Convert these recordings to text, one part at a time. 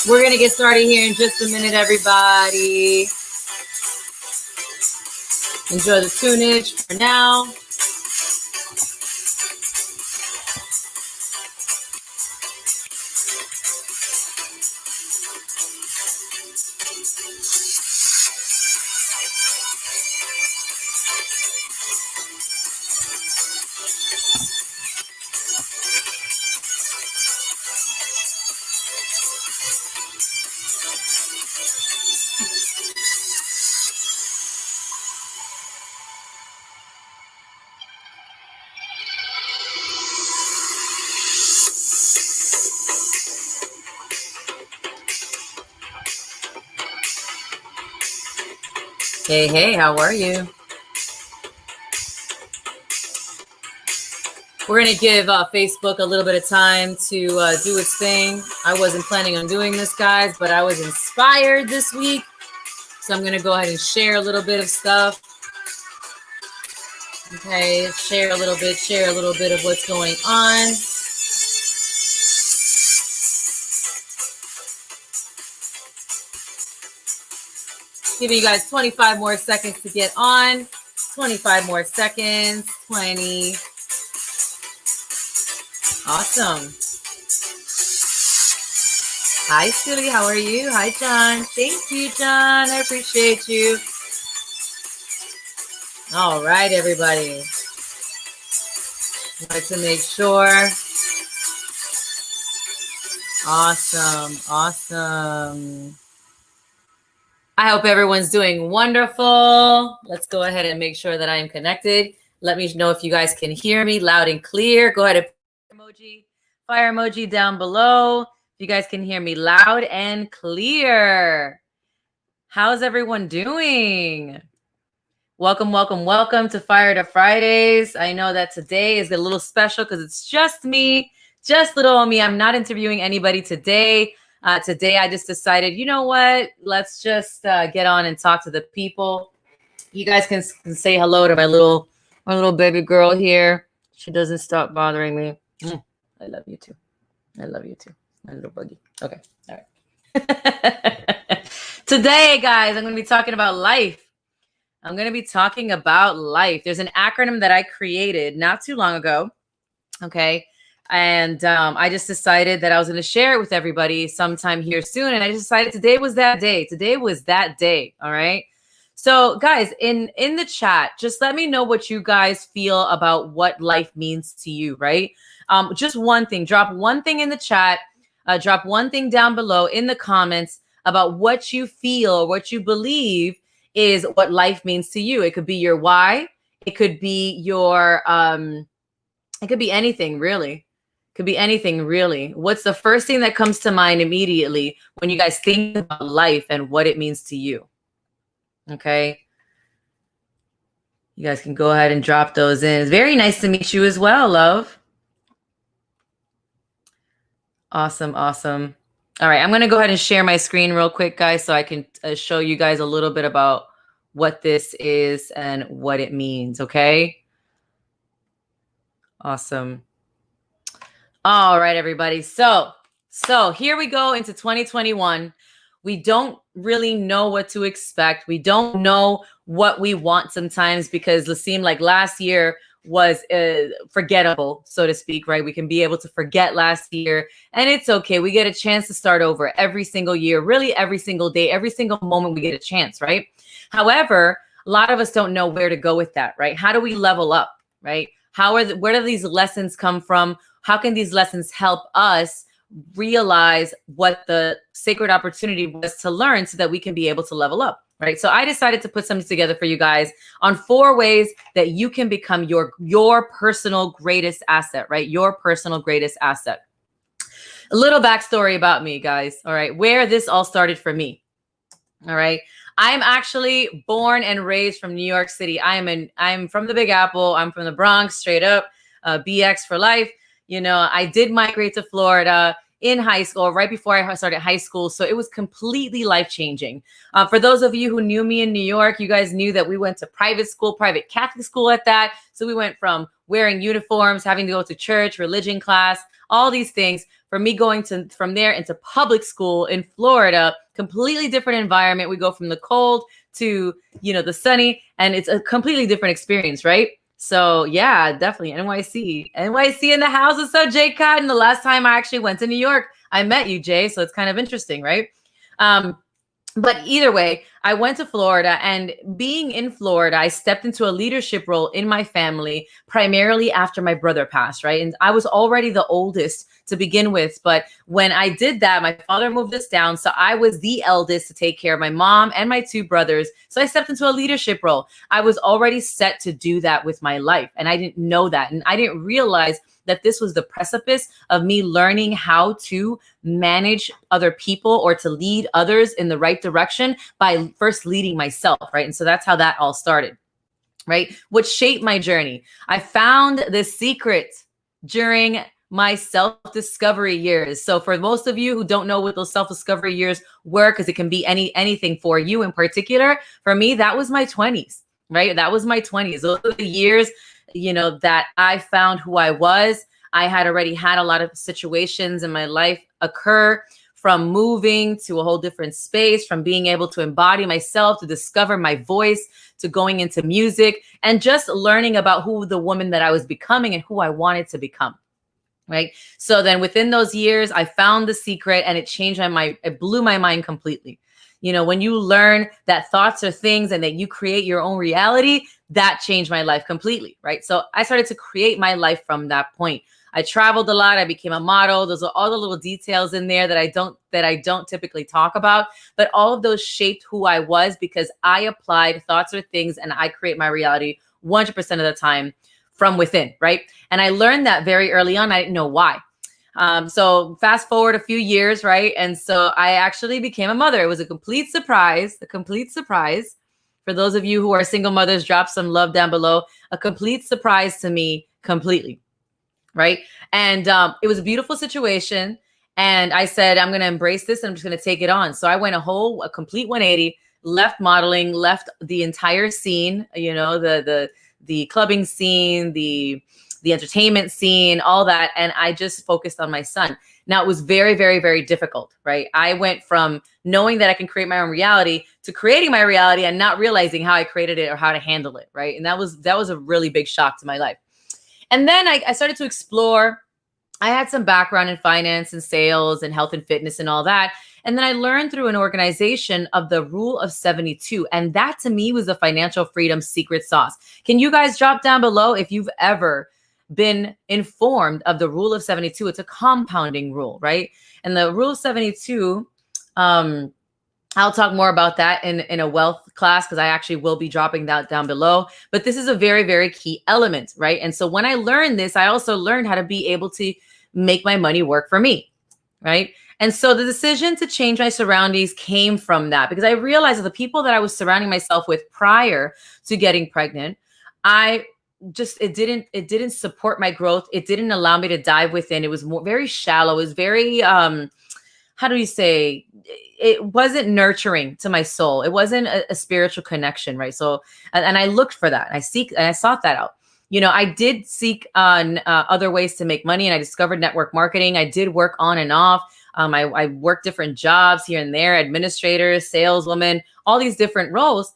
We're going to get started here in just a minute, everybody. Enjoy the tunage for now. Hey, hey, how are you? We're going to give Facebook a little bit of time to do its thing. I wasn't planning on doing this, guys, but I was inspired this week. So I'm going to go ahead and share a little bit of stuff. Okay, share a little bit of what's going on. Giving you guys 25 more seconds to get on. 25 more seconds. 20. Awesome. Hi, Silly. How are you? Hi, John. Thank you, John. I appreciate you. All right, everybody. Wanted to make sure. Awesome. Awesome. I hope everyone's doing wonderful. Let's go ahead and make sure that I am connected. Let me know if you guys can hear me loud and clear. Go ahead and put fire emoji down below. If you guys can hear me loud and clear. How's everyone doing? Welcome, welcome, welcome to Fire to Fridays. I know that today is a little special because it's just me, just little old me. I'm not interviewing anybody today. Today, I just decided, you know what? Let's just get on and talk to the people. You guys can say hello to my little baby girl here. She doesn't stop bothering me. I love you too. I love you too, my little buggy. Okay, all right. Today, guys, I'm going to be talking about life. I'm going to be talking about life. There's an acronym that I created not too long ago. Okay. And I just decided that I was going to share it with everybody sometime here soon. And I decided today was that day. Today was that day. All right. So guys, in the chat, just let me know what you guys feel about what life means to you. Right. Just one thing. Drop one thing in the chat. Drop one thing down below in the comments about what you feel, what you believe is what life means to you. It could be your why. It could be your it could be anything, really. Could be anything, really. What's the first thing that comes to mind immediately when you guys think about life and what it means to you? Okay. You guys can go ahead and drop those in. It's very nice to meet you as well, love. Awesome, awesome. All right, I'm going to go ahead and share my screen real quick, guys, so I can show you guys a little bit about what this is and what it means, okay? Awesome. All right, everybody. So here we go into 2021. We don't really know what to expect. We don't know what we want sometimes because it seemed like last year was forgettable, so to speak, right? We can be able to forget last year and it's okay. We get a chance to start over every single year, really every single day, every single moment we get a chance, right? However, a lot of us don't know where to go with that, right? How do we level up, right? Where do these lessons come from? How can these lessons help us realize what the sacred opportunity was to learn so that we can be able to level up, right? So I decided to put something together for you guys on 4 ways that you can become your personal greatest asset, right? Your personal greatest asset. A little backstory about me, guys, all right? Where this all started for me, all right? I'm actually born and raised from New York City. I'm from the Big Apple. I'm from the Bronx, straight up, BX for life. You know, I did migrate to Florida in high school, right before I started high school. So it was completely life-changing. For those of you who knew me in New York, you guys knew that we went to private school, private Catholic school at that. So we went from wearing uniforms, having to go to church, religion class, all these things, for me going from there into public school in Florida, completely different environment. We go from the cold to, the sunny, and it's a completely different experience, right? So yeah, definitely NYC in the house. What's up, Jay Cotton? The last time I actually went to New York, I met you, Jay. So it's kind of interesting, right? But either way, I went to Florida, and being in Florida, I stepped into a leadership role in my family, primarily after my brother passed, right? And I was already the oldest to begin with. But when I did that, my father moved us down. So I was the eldest to take care of my mom and my two brothers. So I stepped into a leadership role. I was already set to do that with my life, and I didn't know that. And I didn't realize that this was the precipice of me learning how to manage other people or to lead others in the right direction by first leading myself, right? And so that's how that all started, right? What shaped my journey. I found the secret during my self-discovery years. So for most of you who don't know what those self-discovery years were, because it can be anything for you in particular, for me, that was my 20s, right? That was my 20s. Those are the years that I found who I was. I had already had a lot of situations in my life occur, from moving to a whole different space, from being able to embody myself, to discover my voice, to going into music, and just learning about who the woman that I was becoming and who I wanted to become. Right. So then within those years, I found the secret, and it changed my mind. It blew my mind completely. When you learn that thoughts are things and that you create your own reality, that changed my life completely. Right. So I started to create my life from that point. I traveled a lot. I became a model. Those are all the little details in there that I don't typically talk about. But all of those shaped who I was, because I applied thoughts or things, and I create my reality 100% of the time from within. Right. And I learned that very early on. I didn't know why. So fast forward a few years, right? And so I actually became a mother. It was a complete surprise. For those of you who are single mothers, drop some love down below. A complete surprise to me, completely, right? And it was a beautiful situation. And I said, I'm going to embrace this, and I'm just going to take it on. So I went a complete 180, left modeling, left the entire scene, the clubbing scene, the entertainment scene, all that. And I just focused on my son. Now, it was very, very, very difficult, right? I went from knowing that I can create my own reality to creating my reality and not realizing how I created it or how to handle it, right? And that was a really big shock to my life. And then I started to explore. I had some background in finance and sales and health and fitness and all that. And then I learned through an organization of the Rule of 72. And that to me was the financial freedom secret sauce. Can you guys drop down below if you've ever been informed of the Rule of 72? It's a compounding rule, right? And the Rule of 72, I'll talk more about that in a wealth class, because I actually will be dropping that down below. But this is a very, very key element, right? And so when I learned this, I also learned how to be able to make my money work for me, right? And so the decision to change my surroundings came from that, because I realized that the people that I was surrounding myself with prior to getting pregnant, it didn't support my growth. It didn't allow me to dive within. It was very shallow. It was very, how do you say, it wasn't nurturing to my soul. It wasn't a spiritual connection, right? So, and I looked for that. I sought that out. I did seek on other ways to make money, and I discovered network marketing. I did work on and off. I worked different jobs here and there, administrator, saleswoman, all these different roles.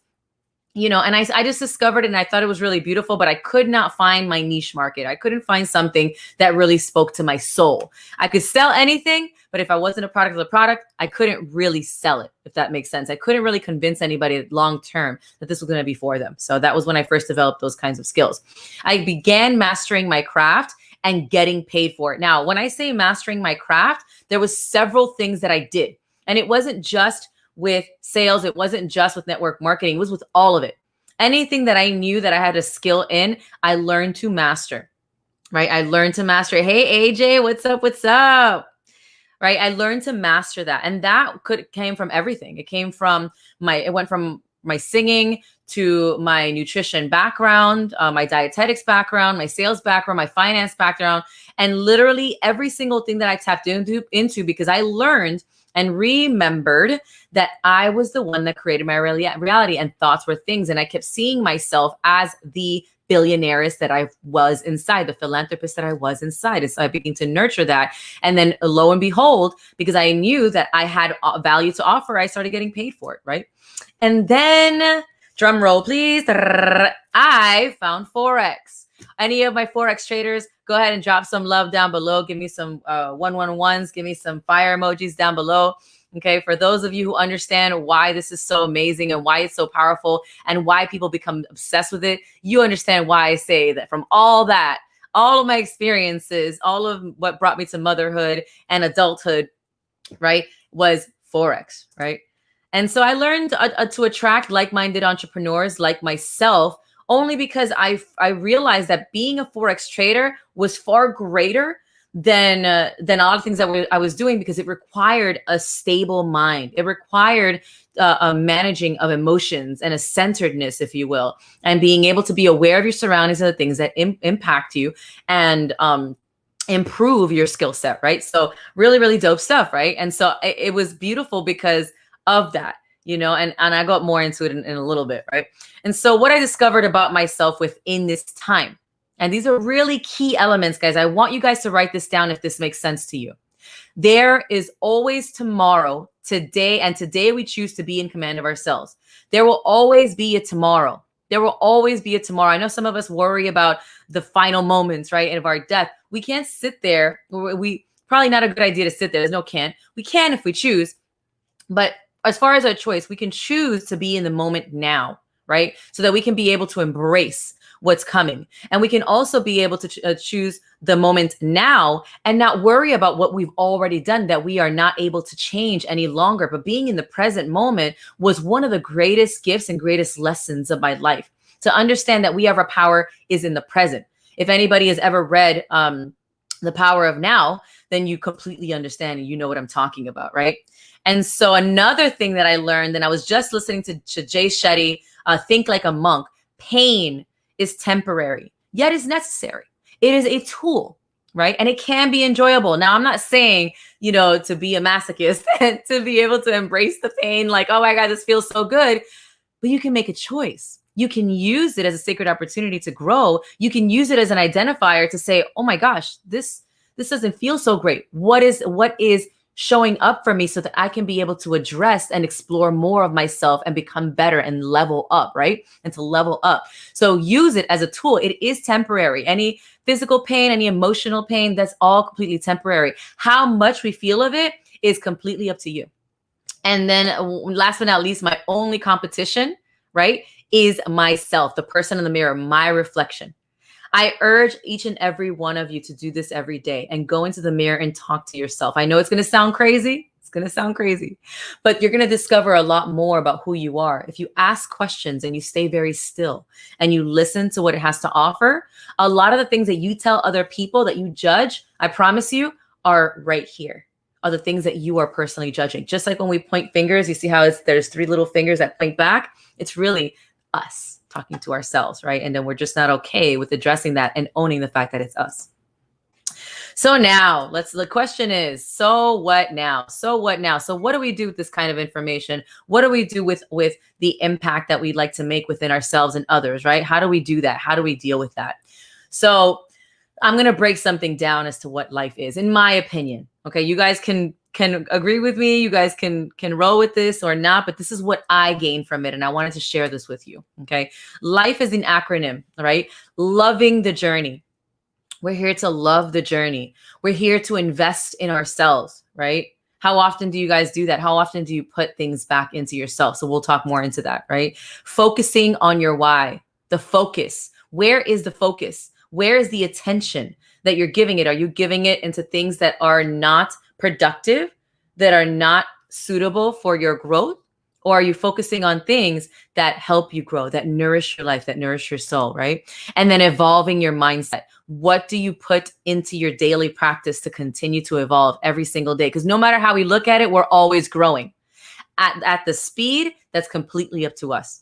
And I just discovered it, and I thought it was really beautiful, but I could not find my niche market. I couldn't find something that really spoke to my soul. I could sell anything, but if I wasn't a product of the product, I couldn't really sell it, if that makes sense. I couldn't really convince anybody long-term that this was going to be for them. So that was when I first developed those kinds of skills. I began mastering my craft and getting paid for it. Now, when I say mastering my craft, there was several things that I did, and it wasn't just with sales. It wasn't just with network marketing. It was with all of it. Anything that I knew that I had a skill in, I learned to master, right? I learned to master it. Hey, AJ, what's up? What's up? Right? I learned to master that. And that came from everything. It went from my singing to my nutrition background, my dietetics background, my sales background, my finance background, and literally every single thing that I tapped into because I learned and remembered that I was the one that created my reality, and thoughts were things. And I kept seeing myself as the billionaires that I was inside, the philanthropist that I was inside. And so I began to nurture that. And then lo and behold, because I knew that I had value to offer, I started getting paid for it, right? And then, drum roll, please. I found Forex. Any of my Forex traders, go ahead and drop some love down below. Give me some 111s. Give me some fire emojis down below. Okay, for those of you who understand why this is so amazing and why it's so powerful and why people become obsessed with it, you understand why I say that from all that, all of my experiences, all of what brought me to motherhood and adulthood, right, was Forex, right? And so I learned to attract like-minded entrepreneurs like myself only because I realized that being a Forex trader was far greater than a lot of things that I was doing, because it required a stable mind. It required a managing of emotions and a centeredness, if you will, and being able to be aware of your surroundings and the things that impact you and improve your skill set, right? So really, really dope stuff, right? And so it was beautiful because of that, and I got more into it in a little bit, right? And so what I discovered about myself within this time, and these are really key elements, guys. I want you guys to write this down if this makes sense to you. There is always tomorrow, today, and today we choose to be in command of ourselves. There will always be a tomorrow. There will always be a tomorrow. I know some of us worry about the final moments, right, of our death. We can't sit there. We probably not a good idea to sit there. There's no can't. We can if we choose. But as far as our choice, we can choose to be in the moment now, right? So that we can be able to embrace what's coming. And we can also be able to choose the moment now and not worry about what we've already done that we are not able to change any longer. But being in the present moment was one of the greatest gifts and greatest lessons of my life. To understand that we have our power is in the present. If anybody has ever read The Power of Now, then you completely understand and you know what I'm talking about, right? And so another thing that I learned, and I was just listening to Jay Shetty, Think Like a Monk, pain is temporary, yet is necessary. It is a tool, right? And it can be enjoyable. Now, I'm not saying, to be a masochist and to be able to embrace the pain, like, oh my God, this feels so good. But you can make a choice. You can use it as a sacred opportunity to grow. You can use it as an identifier to say, oh my gosh, this doesn't feel so great. What is showing up for me so that I can be able to address and explore more of myself and become better and level up, right? And to level up. So use it as a tool. It is temporary. Any physical pain, any emotional pain, that's all completely temporary. How much we feel of it is completely up to you. And then last but not least, my only competition, right, is myself, the person in the mirror, my reflection. I urge each and every one of you to do this every day and go into the mirror and talk to yourself. I know it's going to sound crazy. It's going to sound crazy, but you're going to discover a lot more about who you are. If you ask questions and you stay very still and you listen to what it has to offer, a lot of the things that you tell other people that you judge, I promise you, are right here. Are the things that you are personally judging. Just like when we point fingers, you see how there's 3 little fingers that point back. It's really us talking to ourselves, right? And then we're just not okay with addressing that and owning the fact that it's us. So now the question is, so what now? So what now? So what do we do with this kind of information? What do we do with the impact that we'd like to make within ourselves and others, right? How do we do that? How do we deal with that? So I'm going to break something down as to what life is, in my opinion. Okay. You guys can agree with me. You guys can roll with this or not, but this is what I gained from it. And I wanted to share this with you. Okay. Life is an acronym, right? Loving the journey. We're here to love the journey. We're here to invest in ourselves, right? How often do you guys do that? How often do you put things back into yourself? So we'll talk more into that, right? Focusing on your why, the focus. Where is the focus? Where is the attention that you're giving it? Are you giving it into things that are not productive, that are not suitable for your growth? Or are you focusing on things that help you grow, that nourish your life, that nourish your soul, right? And then evolving your mindset. What do you put into your daily practice to continue to evolve every single day? Because no matter how we look at it, we're always growing at the speed that's completely up to us.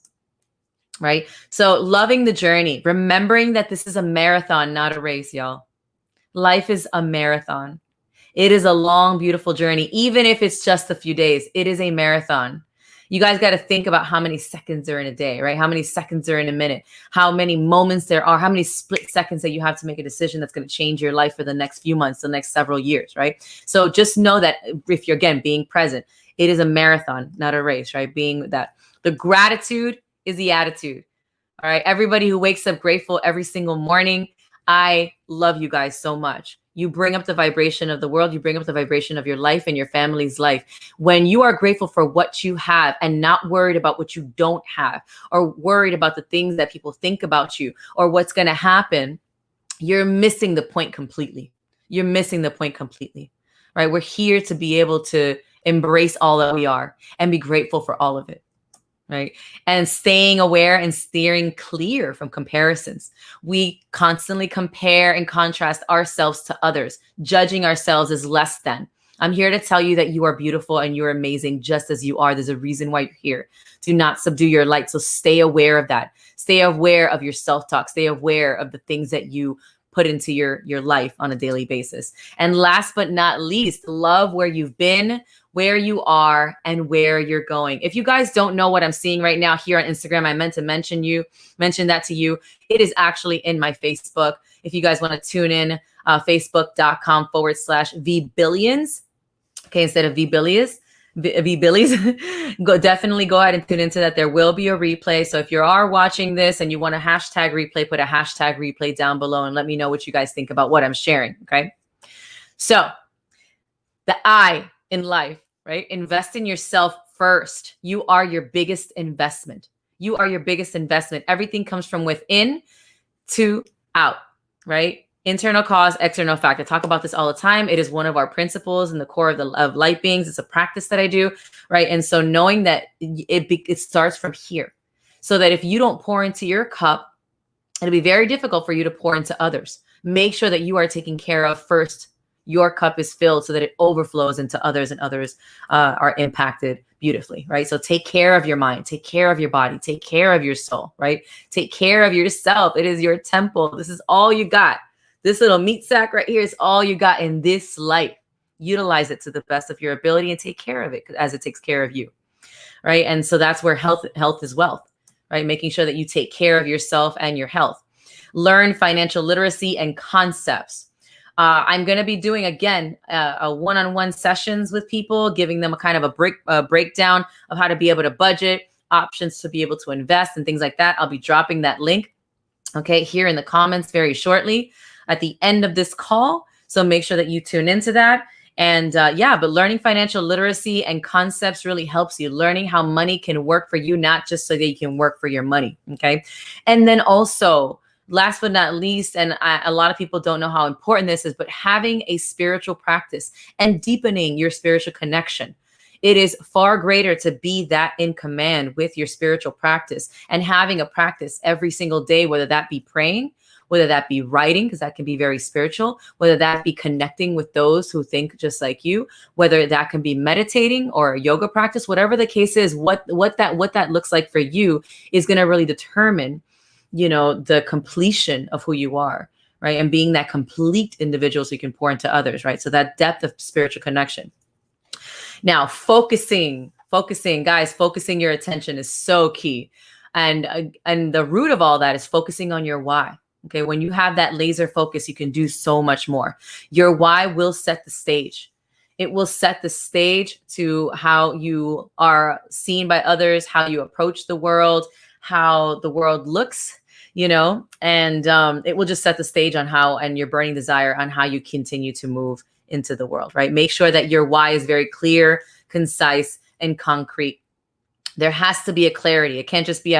right? So loving the journey, remembering that this is a marathon, not a race, y'all. Life is a marathon. It is a long, beautiful journey. Even if it's just a few days, it is a marathon. You guys got to think about how many seconds are in a day, right? How many seconds are in a minute? How many moments there are? How many split seconds that you have to make a decision that's going to change your life for the next few months, the next several years, right? So just know that if you're, again, being present, it is a marathon, not a race, right? Being that the gratitude is the attitude. All right. Everybody who wakes up grateful every single morning, I love you guys so much. You bring up the vibration of the world. You bring up the vibration of your life and your family's life. When you are grateful for what you have and not worried about what you don't have, or worried about the things that people think about you or what's going to happen, you're missing the point completely. You're missing the point completely, right? We're here to be able to embrace all that we are and be grateful for all of it. Right. And staying aware and steering clear from comparisons. We constantly compare and contrast ourselves to others, judging ourselves as less than. I'm here to tell you that you are beautiful and you're amazing just as you are. There's a reason why you're here. Do not subdue your light. So stay aware of that. Stay aware of your self-talk. Stay aware of the things that you put into your life on a daily basis. And last but not least, love where you've been, where you are, and where you're going. If you guys don't know what I'm seeing right now here on Instagram, I meant to mention that to you. It is actually in my Facebook. If you guys want to tune in, facebook.com/VBillions. Okay, instead of VBillies. Definitely go ahead and tune into that. There will be a replay. So if you are watching this and you want a hashtag replay, put a hashtag replay down below and let me know what you guys think about what I'm sharing. Okay. So the I in life, right? Invest in yourself first. You are your biggest investment. You are your biggest investment. Everything comes from within to out, right? Internal cause, external effect. I talk about this all the time. It is one of our principles in the core of light beings. It's a practice that I do, right? And so knowing that it starts from here, so that if you don't pour into your cup, it'll be very difficult for you to pour into others. Make sure that you are taking care of first. Your cup is filled so that it overflows into others, and others are impacted beautifully, right? So take care of your mind, take care of your body, take care of your soul, right? Take care of yourself. It is your temple. This is all you got. This little meat sack right here is all you got in this life. Utilize it to the best of your ability and take care of it as it takes care of you, right? And so that's where health is wealth, right? Making sure that you take care of yourself and your health. Learn financial literacy and concepts. I'm going to be doing, again, a one-on-one sessions with people, giving them a kind of a breakdown of how to be able to budget, options to be able to invest and things like that. I'll be dropping that link, okay, here in the comments very shortly at the end of this call. So make sure that you tune into that. And but learning financial literacy and concepts really helps you. Learning how money can work for you, not just so that you can work for your money, okay? And then also, last but not least, and a lot of people don't know how important this is, but having a spiritual practice and deepening your spiritual connection. It is far greater to be that in command with your spiritual practice and having a practice every single day, whether that be praying, whether that be writing, because that can be very spiritual, whether that be connecting with those who think just like you, whether that can be meditating or a yoga practice, whatever the case is, what that looks like for you is going to really determine, the completion of who you are, right? And being that complete individual so you can pour into others, right? So that depth of spiritual connection. Now, focusing, guys, focusing your attention is so key. And the root of all that is focusing on your why. Okay. When you have that laser focus, you can do so much more. Your why will set the stage. It will set the stage to how you are seen by others, how you approach the world, how the world looks, and it will just set the stage on how, and your burning desire on how you continue to move into the world, right? Make sure that your why is very clear, concise, and concrete. There has to be a clarity. It can't just be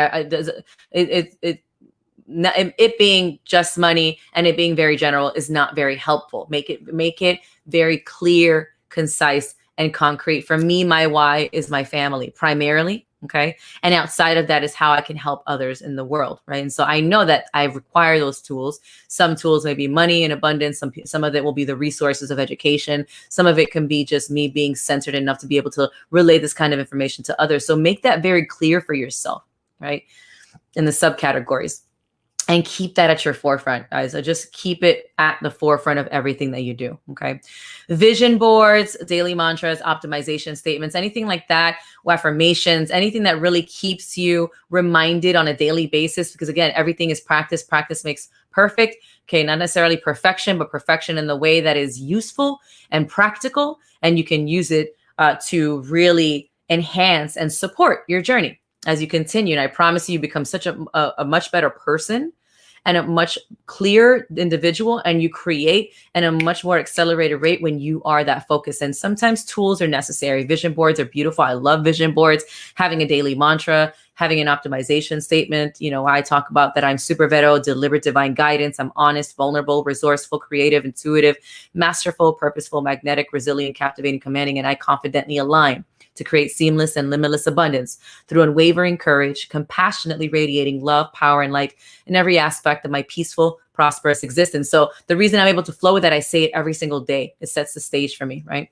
it being just money and it being very general is not very helpful. Make it very clear, concise, and concrete. For me, my why is my family primarily. Okay. And outside of that is how I can help others in the world. Right. And so I know that I require those tools. Some tools may be money in abundance. Some of it will be the resources of education. Some of it can be just me being centered enough to be able to relay this kind of information to others. So make that very clear for yourself. Right. in the subcategories. And keep that at your forefront, guys. So just keep it at the forefront of everything that you do, okay? Vision boards, daily mantras, optimization statements, anything like that, or affirmations, anything that really keeps you reminded on a daily basis. Because again, everything is practice. Practice makes perfect. Okay, not necessarily perfection, but perfection in the way that is useful and practical. And you can use it to really enhance and support your journey as you continue. And I promise you become such a much better person and a much clearer individual, and you create at a much more accelerated rate when you are that focused. And sometimes tools are necessary. Vision boards are beautiful. I love vision boards. Having a daily mantra, having an optimization statement. You know, I talk about that I'm super vero, deliberate divine guidance. I'm honest, vulnerable, resourceful, creative, intuitive, masterful, purposeful, magnetic, resilient, captivating, commanding, and I confidently align to create seamless and limitless abundance through unwavering courage, compassionately radiating love, power, and light in every aspect of my peaceful, prosperous existence. So the reason I'm able to flow with that, I say it every single day. It sets the stage for me, right?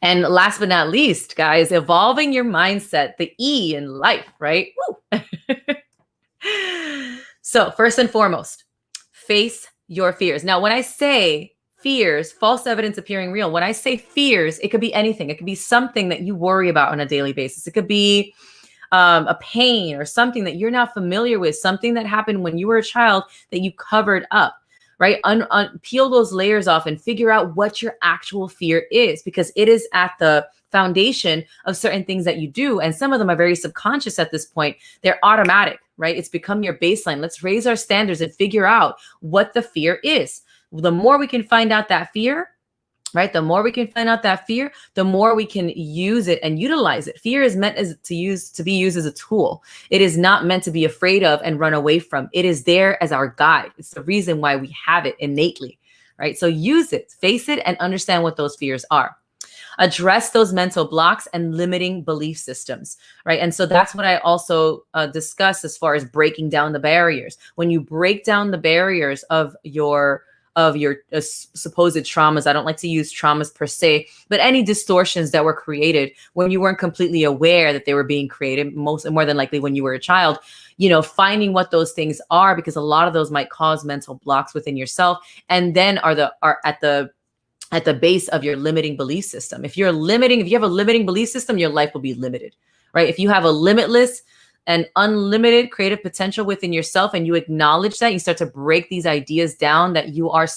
And last but not least, guys, evolving your mindset, the E in life, right? Woo. So first and foremost, face your fears. Now, when I say fears, false evidence appearing real. When I say fears, it could be anything. It could be something that you worry about on a daily basis. It could be a pain or something that you're not familiar with, something that happened when you were a child that you covered up, right? Peel those layers off and figure out what your actual fear is, because it is at the foundation of certain things that you do. And some of them are very subconscious at this point. They're automatic, right? It's become your baseline. Let's raise our standards and figure out what the fear is. The more we can find out that fear, right? The more we can find out that fear, the more we can use it and utilize it. Fear is meant to be used as a tool. It is not meant to be afraid of and run away from. It is there as our guide. It's the reason why we have it innately, right? So use it, face it, and understand what those fears are. Address those mental blocks and limiting belief systems, right? And so that's what I also discuss as far as breaking down the barriers. When you break down the barriers of your supposed traumas. I don't like to use traumas per se, but any distortions that were created when you weren't completely aware that they were being created, more than likely when you were a child, you know, finding what those things are, because a lot of those might cause mental blocks within yourself, and then are at the base of your limiting belief system. If you have a limiting belief system, your life will be limited, right? If you have a limitless and unlimited creative potential within yourself, and you acknowledge that, you start to break these ideas down that you are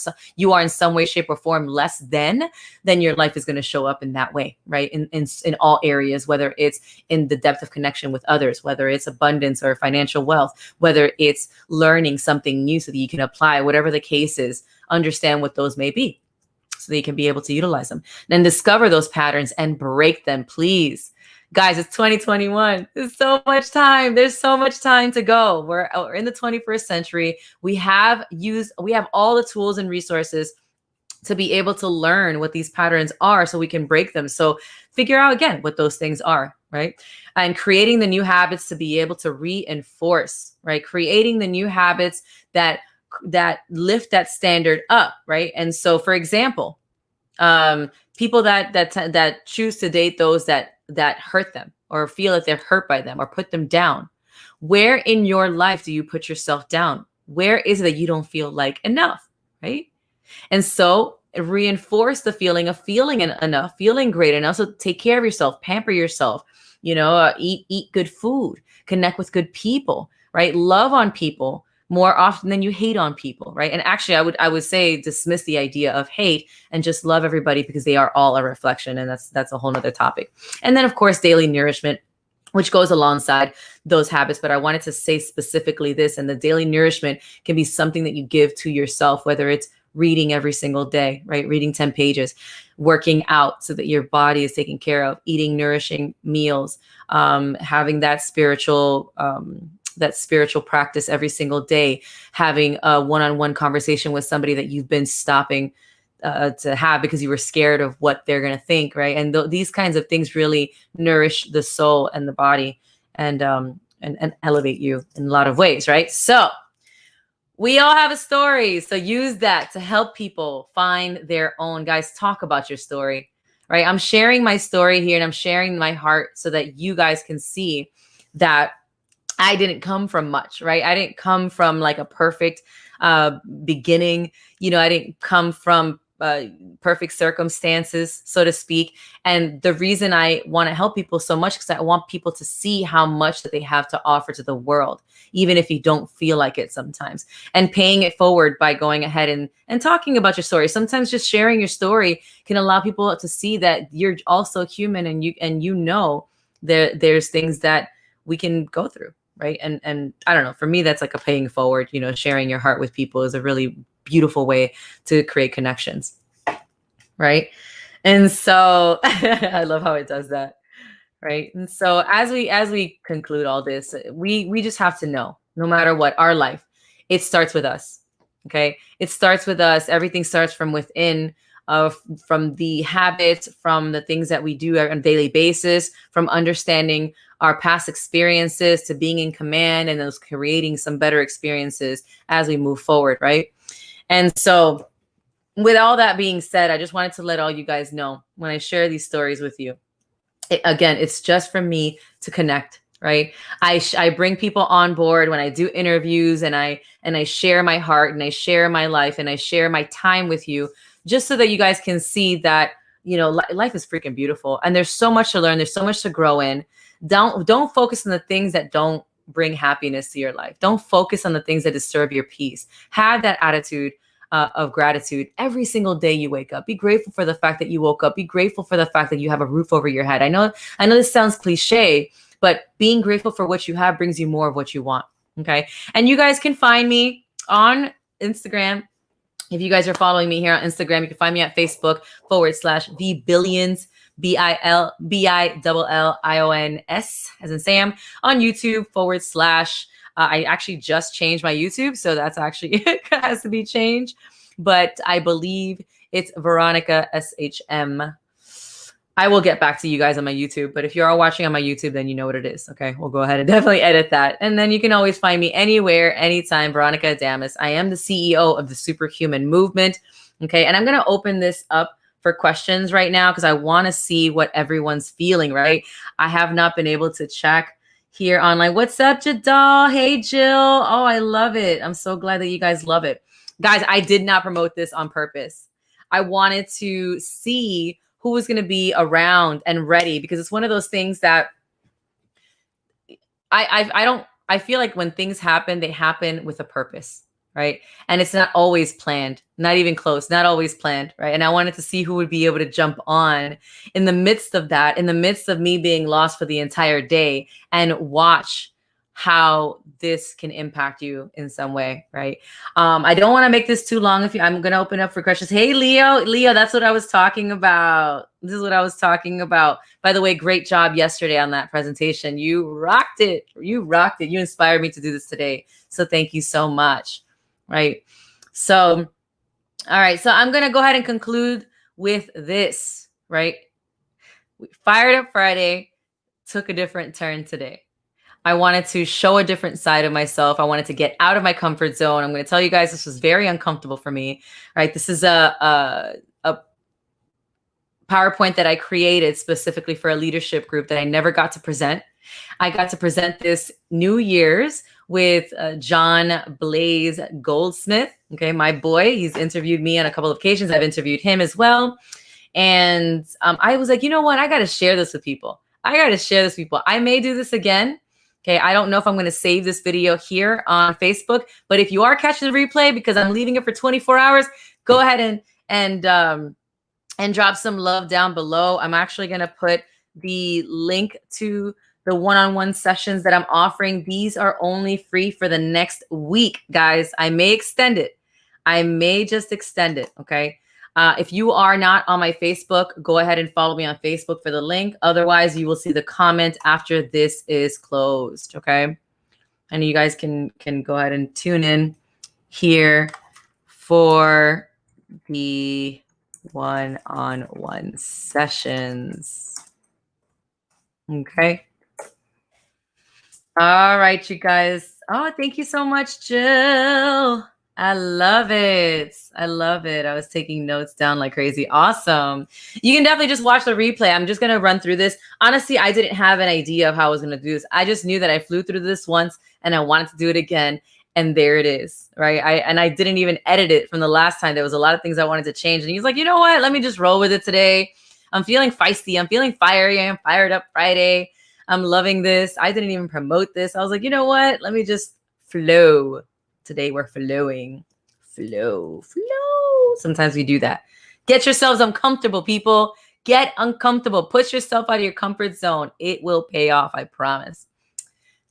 in some way, shape, or form less than, then your life is going to show up in that way, right? In all areas, whether it's in the depth of connection with others, whether it's abundance or financial wealth, whether it's learning something new so that you can apply, whatever the case is, understand what those may be so that you can be able to utilize them. Then discover those patterns and break them, please. Guys, it's 2021. There's so much time. There's so much time to go. We're in the 21st century. We have all the tools and resources to be able to learn what these patterns are so we can break them. So figure out again what those things are, right? And creating the new habits to be able to reinforce, right? Creating the new habits that lift that standard up, right? And so, for example, people that choose to date those that hurt them or feel that they're hurt by them or put them down. Where in your life do you put yourself down? Where is it that you don't feel like enough, right? And so reinforce the feeling of feeling enough, feeling great enough. So take care of yourself, pamper yourself, eat good food, connect with good people, right? Love on people more often than you hate on people, right? And actually, I would say dismiss the idea of hate and just love everybody, because they are all a reflection, and that's a whole nother topic. And then, of course, daily nourishment, which goes alongside those habits. But I wanted to say specifically this, and the daily nourishment can be something that you give to yourself, whether it's reading every single day, right? Reading 10 pages, working out so that your body is taken care of, eating nourishing meals, having that spiritual practice every single day, having a one-on-one conversation with somebody that you've been stopping to have because you were scared of what they're going to think, right? And these kinds of things really nourish the soul and the body, and elevate you in a lot of ways, right? So we all have a story. So use that to help people find their own. Guys, talk about your story, right? I'm sharing my story here, and I'm sharing my heart so that you guys can see that I didn't come from much, right? I didn't come from like a perfect beginning. You know, I didn't come from perfect circumstances, so to speak. And the reason I want to help people so much because I want people to see how much that they have to offer to the world, even if you don't feel like it sometimes. And paying it forward by going ahead and talking about your story. Sometimes just sharing your story can allow people to see that you're also human, and you know there's things that we can go through, right? And I don't know, for me that's like a paying forward. You know, sharing your heart with people is a really beautiful way to create connections, right? And so I love how it does that, right? And so as we conclude all this, we just have to know, no matter what, our life, it starts with us. Okay, it starts with us. Everything starts from within, from the habits, from the things that we do on a daily basis, from understanding our past experiences to being in command and those creating some better experiences as we move forward, right? And so with all that being said, I just wanted to let all you guys know, when I share these stories with you, again, it's just for me to connect, right? I bring people on board when I do interviews, and I share my heart, and I share my life, and I share my time with you, just so that you guys can see that, you know, life is freaking beautiful, and there's so much to learn, there's so much to grow in. Don't focus on the things that don't bring happiness to your life. Don't focus on the things that disturb your peace. Have that attitude of gratitude every single day you wake up. Be grateful for the fact that you woke up. Be grateful for the fact that you have a roof over your head. I know this sounds cliche, but being grateful for what you have brings you more of what you want. Okay. And you guys can find me on Instagram. If you guys are following me here on Instagram, you can find me at Facebook /V Billions, BILLIONS as in Sam, on YouTube / I actually just changed my YouTube, so that's actually has to be changed. But I believe it's Veronica SHM. I will get back to you guys on my YouTube, but if you're all watching on my YouTube, then you know what it is. Okay, we'll go ahead and definitely edit that. And then you can always find me anywhere, anytime, Veronica Adamus. I am the CEO of the Superhuman Movement. Okay, and I'm going to open this up for questions right now because I want to see what everyone's feeling, right? I have not been able to check here online. What's up, Jadal? Hey, Jill. Oh, I love it. I'm so glad that you guys love it. Guys, I did not promote this on purpose. I wanted to see who was going to be around and ready, because it's one of those things that I feel like when things happen, they happen with a purpose, right? And it's not always planned, not even close, not always planned, right? And I wanted to see who would be able to jump on in the midst of that, in the midst of me being lost for the entire day, and watch how this can impact you in some way, right? I don't want to make this too long. I'm going to open up for questions. Hey, Leo, that's what I was talking about. This is what I was talking about. By the way, great job yesterday on that presentation. You rocked it. You rocked it. You inspired me to do this today. So thank you so much, right? So, all right. So I'm going to go ahead and conclude with this, right? We fired up Friday, took a different turn today. I wanted to show a different side of myself. I wanted to get out of my comfort zone. I'm going to tell you guys, this was very uncomfortable for me, right? This is a PowerPoint that I created specifically for a leadership group that I never got to present. I got to present this New Year's with John Blaze Goldsmith. Okay, my boy, he's interviewed me on a couple of occasions. I've interviewed him as well. And I was like, you know what? I got to share this with people. I may do this again. Okay, I don't know if I'm going to save this video here on Facebook, but if you are catching the replay, because I'm leaving it for 24 hours, go ahead and drop some love down below. I'm actually going to put the link to the one-on-one sessions that I'm offering. These are only free for the next week, guys. I may extend it. I may just extend it, okay? If you are not on my Facebook, go ahead and follow me on Facebook for the link. Otherwise, you will see the comment after this is closed, okay? And you guys can go ahead and tune in here for the one-on-one sessions. Okay. All right, you guys. Oh, thank you so much, Jill. I love it. I love it. I was taking notes down like crazy. Awesome. You can definitely just watch the replay. I'm just going to run through this. Honestly, I didn't have an idea of how I was going to do this. I just knew that I flew through this once and I wanted to do it again. And there it is, right? I didn't even edit it from the last time. There was a lot of things I wanted to change. And he's like, you know what? Let me just roll with it today. I'm feeling feisty. I'm feeling fiery. I'm fired up Friday. I'm loving this. I didn't even promote this. I was like, you know what? Let me just flow. Today we're flowing. Flow. Sometimes we do that. Get yourselves uncomfortable, people. Get uncomfortable. Push yourself out of your comfort zone. It will pay off, I promise.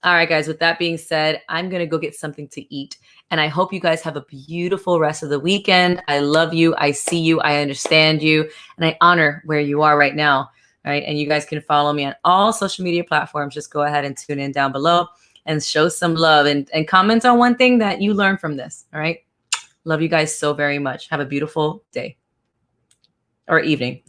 All right, guys, with that being said, I'm going to go get something to eat. And I hope you guys have a beautiful rest of the weekend. I love you. I see you. I understand you. And I honor where you are right now. Right. And you guys can follow me on all social media platforms. Just go ahead and tune in down below and show some love and comment on one thing that you learned from this. All right. Love you guys so very much. Have a beautiful day or evening.